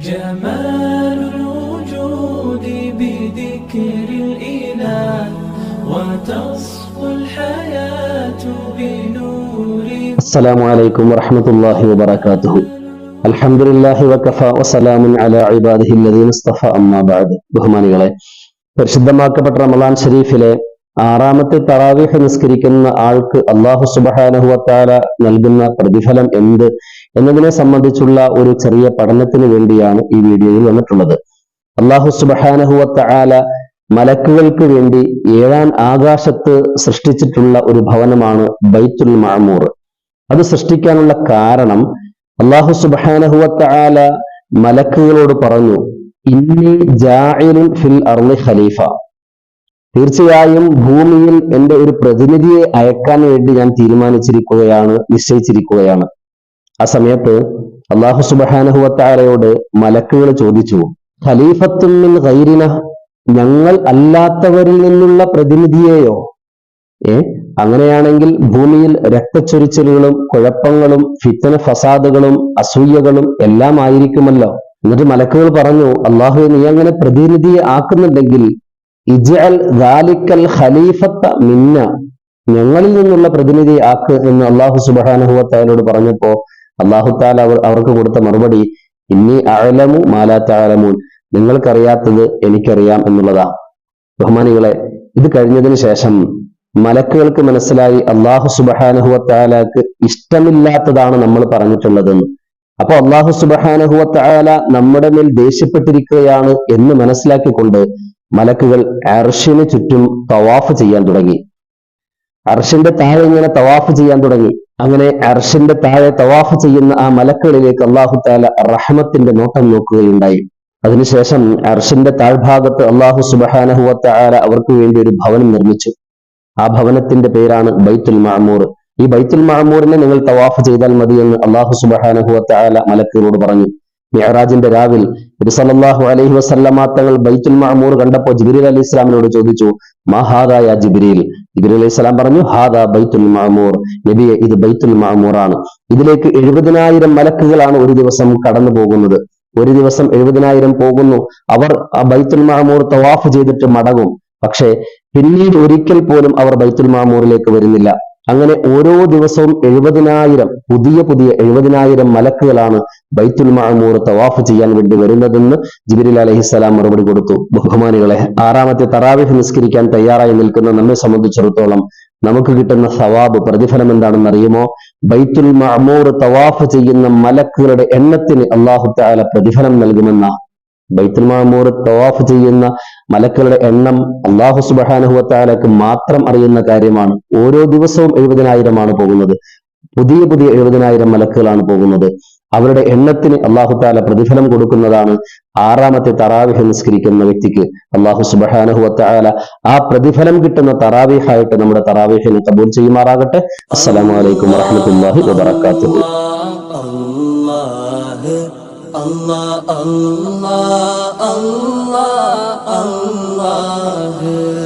جمال الوجود بذكر الإله وتصفو الحياة بنور. السلام عليكم ورحمة الله وبركاته. الحمد لله وكفى وسلام على عباده الذين اصطفى أما بعد. ബഹുമാനികളെ, പരിശുദ്ധമാക്കപ്പെട്ട റമളാൻ ഷരീഫിലെ ആറാമത്തെ തറാവീഹ് നിസ്കരിക്കുന്ന ആൾക്ക് അല്ലാഹു സുബ്ഹാനഹു വ തആല നൽകുന്ന പ്രതിഫലം എന്ത് എന്നതിനെ സംബന്ധിച്ചുള്ള ഒരു ചെറിയ പഠനത്തിന് വേണ്ടിയാണ് ഈ വീഡിയോയിൽ വന്നിട്ടുള്ളത്. അല്ലാഹു സുബ്ഹാനഹു വ തആല മലക്കുകൾക്ക് വേണ്ടി 7-ാം ആകാശത്ത് സൃഷ്ടിച്ചിട്ടുള്ള ഒരു ഭവനമാണ് ബൈത്തുൽ മഅമൂർ. അത് സൃഷ്ടിക്കാനുള്ള കാരണം അല്ലാഹു സുബ്ഹാനഹു വ തആല മലക്കുകളോട് പറഞ്ഞു, ഇന്നി ജാഇലുൻ ഫിൽ അർളി ഖലീഫ, തീർച്ചയായും ഭൂമിയിൽ എൻ്റെ ഒരു പ്രതിനിധിയെ അയക്കാൻ വേണ്ടി ഞാൻ നിശ്ചയിച്ചിരിക്കുകയാണ്. ആ സമയത്ത് അല്ലാഹു സുബ്ഹാനഹു വ തആലയോട് മലക്കുകൾ ചോദിച്ചു, ഖലീഫത്തുൻ മിൻ ഗൈരിന, ഞങ്ങൾ അല്ലാത്തവരിൽ നിന്നുള്ള പ്രതിനിധിയെയോ? അങ്ങനെയാണെങ്കിൽ ഭൂമിയിൽ രക്തച്ചൊരിച്ചിലുകളും കുഴപ്പങ്ങളും ഫിത്ന ഫസാദുകളും അസൂയകളും എല്ലാം ആയിരിക്കുമല്ലോ. എന്നിട്ട് മലക്കുകൾ പറഞ്ഞു, അല്ലാഹുവേ, നീ അങ്ങനെ പ്രതിനിധിയെ ആക്കുന്നുണ്ടെങ്കിൽ ഇജ്അൽ ദാലിക്കൽ ഖലീഫത്ത മിന്ന, ഞങ്ങളിൽ നിന്നുള്ള പ്രതിനിധി ആക്ക് എന്ന് അല്ലാഹു സുബ്ഹാനഹു വ തആലയോട് പറഞ്ഞപ്പോ അല്ലാഹു തആല അവർക്ക് കൊടുത്ത മറുപടി, ഇന്നി അഅലമു മാ ലാ തഅലമൂൻ, നിങ്ങൾക്കറിയാത്തത് എനിക്കറിയാം എന്നുള്ളതാ. ബഹുമാനികളെ, ഇത് കഴിഞ്ഞതിന് ശേഷം മലക്കുകൾക്ക് മനസ്സിലായി അല്ലാഹു സുബ്ഹാനഹു വ തആലക്ക് ഇഷ്ടമില്ലാത്തതാണ് നമ്മൾ പറഞ്ഞിട്ടുള്ളതെന്ന്. അപ്പൊ അല്ലാഹു സുബ്ഹാനഹു വ തആല നമ്മുടെ മേൽ ദേഷ്യപ്പെട്ടിരിക്കുകയാണ് എന്ന് മനസ്സിലാക്കിക്കൊണ്ട് മലക്കുകൾ അർശിന് ചുറ്റും തവാഫ് ചെയ്യാൻ തുടങ്ങി. അർശിന്റെ താഴെ ഇങ്ങനെ തവാഫ് ചെയ്യാൻ തുടങ്ങി. അങ്ങനെ അർശിന്റെ താഴെ തവാഫ് ചെയ്യുന്ന ആ മലക്കുകളിലേക്ക് അല്ലാഹു തആല റഹ്മത്തിന്റെ നോട്ടം നോക്കുകയുണ്ടായി. അതിനുശേഷം അർശിന്റെ താഴ്ഭാഗത്ത് അല്ലാഹു സുബ്ഹാനഹു വ തആല അവർക്ക് വേണ്ടി ഒരു ഭവനം നിർമ്മിച്ചു. ആ ഭവനത്തിന്റെ പേരാണ് ബൈത്തുൽ മഅമൂർ. ഈ ബൈത്തുൽ മഅമൂറിനെ നിങ്ങൾ തവാഫ് ചെയ്താൽ മതി എന്ന് അല്ലാഹു സുബ്ഹാനഹു വ തആല മലക്കുകളോട് പറഞ്ഞു. മിഅ്റാജിന്റെ രാവിൽ നബി സല്ലല്ലാഹു അലൈഹി വസല്ലമ തങ്ങൾ ബൈത്തുൽ മഅമൂർ കണ്ടപ്പോൾ ജിബ്രീൽ അലൈഹിസ്സലാമിനോട് ചോദിച്ചു, മാ ഹാദാ യാ ജിബ്രീൽ? ജിബ്രീൽ അലൈഹിസ്സലാം പറഞ്ഞു, ഹാദാ ബൈത്തുൽ മഅമൂർ, നബിയെ, ഇത് ബൈത്തുൽ മഅമൂർ ആണ്. ഇതിലേക്ക് 70,000 മലക്കുകളാണ് ഒരു ദിവസം കടന്നു പോകുന്നത്. ഒരു ദിവസം 70,000 പോകുന്നു. അവർ ആ ബൈത്തുൽ മഅമൂർ തവാഫ് ചെയ്തിട്ട് മടങ്ങും. പക്ഷേ പിന്നീട് ഒരിക്കൽ പോലും അവർ ബൈത്തുൽ മഅമൂറിലേക്ക് വരുന്നില്ല. അങ്ങനെ ഓരോ ദിവസവും 70,000 പുതിയ 70,000 മലക്കുകളാണ് ബൈത്തുൽ മഅമൂർ തവാഫ് ചെയ്യാൻ വേണ്ടി വരുന്നതെന്ന് ജിബ്രീൽ അലൈഹിസ്സലാം മറുപടി കൊടുത്തു. ബഹുമാനികളെ, ആറാമത്തെ തറാവീഹ് നിസ്കരിക്കാൻ തയ്യാറായി നിൽക്കുന്ന നമ്മെ സംബന്ധിച്ചിടത്തോളം നമുക്ക് കിട്ടുന്ന സവാബ്, പ്രതിഫലം എന്താണെന്ന് അറിയുമോ? ബൈത്തുൽ മഅമൂർ തവാഫ് ചെയ്യുന്ന മലക്കുകളുടെ എണ്ണത്തിന് അല്ലാഹു തആല പ്രതിഫലം നൽകുമെന്ന. ബൈത്തുൽ മഅമൂർ തവാഫ് ചെയ്യുന്ന മലക്കുകളുടെ എണ്ണം അല്ലാഹു സുബ്ഹാനഹു വ തആലക്ക് മാത്രം അറിയുന്ന കാര്യമാണ്. ഓരോ ദിവസവും 70,000 ആണ് പോകുന്നത്. പുതിയ 70,000 മലക്കുകളാണ് പോകുന്നത്. അവരുടെ എണ്ണത്തിന് അല്ലാഹു തആല പ്രതിഫലം കൊടുക്കുന്നതാണ് ആറാമത്തെ തറാവീഹ് നിസ്കരിക്കുന്ന വ്യക്തിക്ക്. അല്ലാഹു സുബ്ഹാനഹു വ തആല ആ പ്രതിഫലം കിട്ടുന്ന തറാവീഹായിട്ട് നമ്മുടെ തറാവീഹിനെ ഖബൂൽ ചെയ്യുമാറാകട്ടെ. അസ്സലാമു അലൈക്കും വറഹ്മത്തുള്ളാഹി വബറകാതുഹു. Allah Allah Allah Allah Allah